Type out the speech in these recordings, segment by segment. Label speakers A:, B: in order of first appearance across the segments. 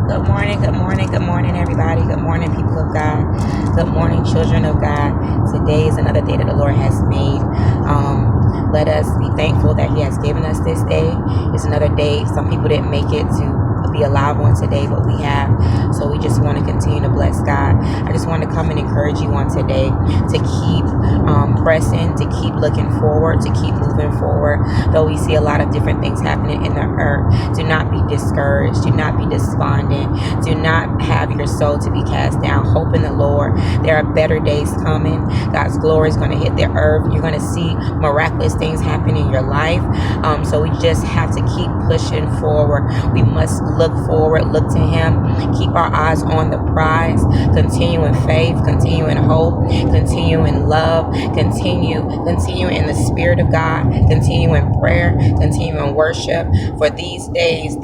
A: Good morning, good morning, good morning, everybody. Good morning, people of God. Good morning, children of God. Today is another day that the Lord has made. Let us be thankful that He has given us this day. It's another day. Some people didn't make it to be alive on today, but we have. So we just want to continue to bless God. I just want to come and encourage you on today to keep pressing, to keep looking forward, to keep moving forward. Though we see a lot of different things happening in the earth, do not be discouraged. Do not be despondent. Do not have your soul to be cast down. Hope in the Lord. There are better days coming. God's glory is going to hit the earth. You're going to see miraculous things happen in your life. So we just have to keep pushing forward. We must look forward, look to Him, keep our eyes on the prize, continue in faith, continue in hope, continue in love, continue in the Spirit of God, continue in prayer, continue in worship. For these days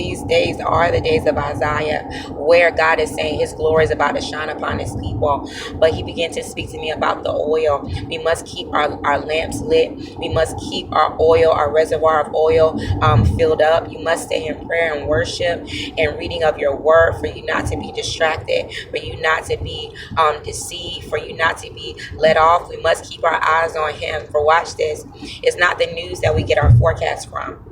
A: are the days of Isaiah, where God is saying His glory is about to shine upon His people. But He began to speak to me about the oil. We must keep our lamps lit. We must keep our oil, our reservoir of oil filled up. You must stay in prayer and worship and reading of your word, for you not to be distracted, for you not to be deceived, for you not to be let off. We must keep our eyes on Him. For watch this, it's not the news that we get our forecast from.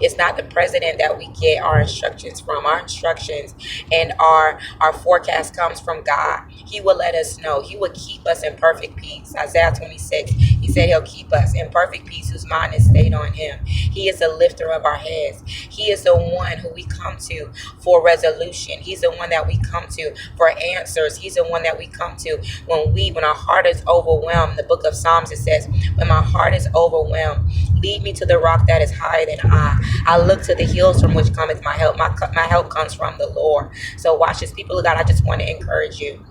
A: It's not the president that we get our instructions from. Our instructions and our forecast comes from God. He will let us know. He will keep us in perfect peace. Isaiah 26, He said He'll keep us in perfect peace whose mind is stayed on Him. He is the lifter of our heads. He is the one who we come to for resolution. He's the one that we come to for answers. He's the one that we come to when our heart is overwhelmed. The book of Psalms, it says, when my heart is overwhelmed, lead me to the rock that is higher than I look to the hills from which cometh my help. My help comes from the Lord. So watch this, people of God. I just want to encourage you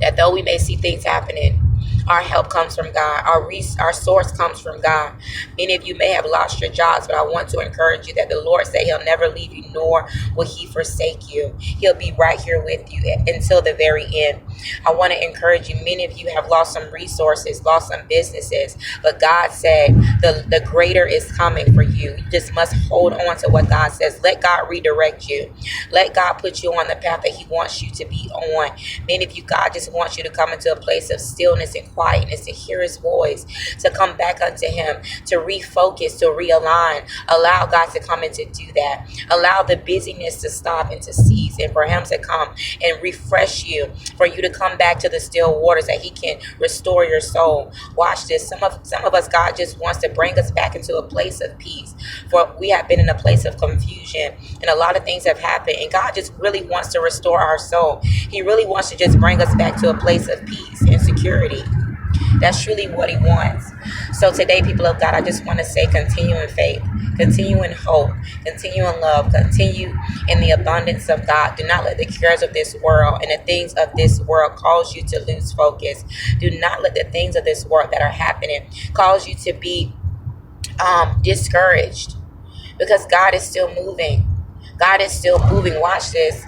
A: that though we may see things happening, our help comes from God. Our source comes from God. Many of you may have lost your jobs, but I want to encourage you that the Lord said He'll never leave you, nor will He forsake you. He'll be right here with you until the very end. I want to encourage you. Many of you have lost some resources, lost some businesses, but God said the greater is coming for you. You just must hold on to what God says. Let God redirect you. Let God put you on the path that He wants you to be on. Many of you, God just wants you to come into a place of stillness and quietness, to hear His voice, to come back unto Him, to refocus, to realign. Allow God to come and to do that. Allow the busyness to stop and to cease, and for Him to come and refresh you, for you to come back to the still waters, that He can restore your soul. Watch this. Some of us, God just wants to bring us back into a place of peace, for we have been in a place of confusion, and a lot of things have happened, and God just really wants to restore our soul. He really wants to just bring us back to a place of peace and security. That's truly what He wants. So today, people of God, I just want to say, continue in faith, continue in hope, continue in love, continue in the abundance of God. Do not let the cares of this world and the things of this world cause you to lose focus. Do not let the things of this world that are happening cause you to be discouraged, because God is still moving. God is still moving. Watch this.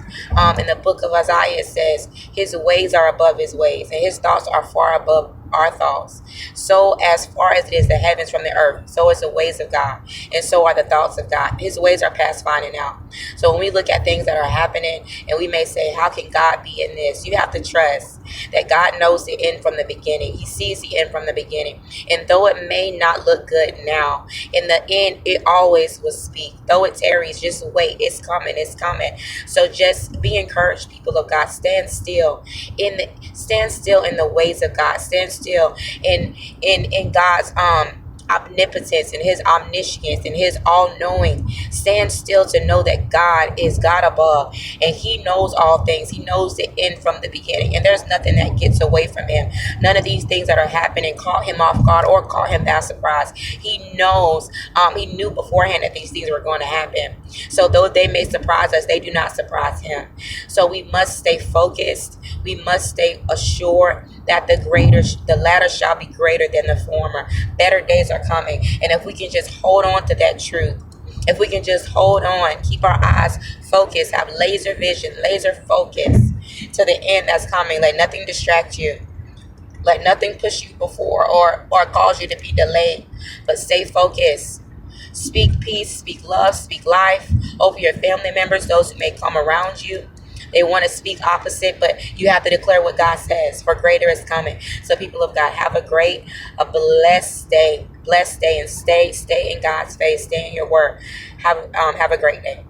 A: In the book of Isaiah, it says, His ways are above His ways, and His thoughts are far above our thoughts. So as far as it is the heavens from the earth, so is the ways of God, and so are the thoughts of God. His ways are past finding out. So when we look at things that are happening, and we may say, how can God be in this? You have to trust that God knows the end from the beginning. He sees the end from the beginning. And though it may not look good now, in the end, it always will speak. Though it tarries, just wait. It's coming. It's coming. So just be encouraged, people of God. Stand still in the ways of God. Stand still in God's omnipotence and His omniscience and His all-knowing. Stand still to know that God is God above, and He knows all things. He knows the end from the beginning, and there's nothing that gets away from Him. None of these things that are happening caught Him off guard or caught Him by surprise. He knows. He knew beforehand that these things were going to happen. So though they may surprise us, they do not surprise Him. So we must stay focused. We must stay assured that the latter shall be greater than the former. Better days are coming. And if we can just hold on to that truth, if we can just hold on, keep our eyes focused, have laser vision, laser focus to the end that's coming. Let nothing distract you. Let nothing push you before or cause you to be delayed. But stay focused. Speak peace, speak love, speak life over your family members, those who may come around you. They want to speak opposite, but you have to declare what God says, for greater is coming. So people of God, have a blessed day, and stay in God's face, stay in your word. Have a great day.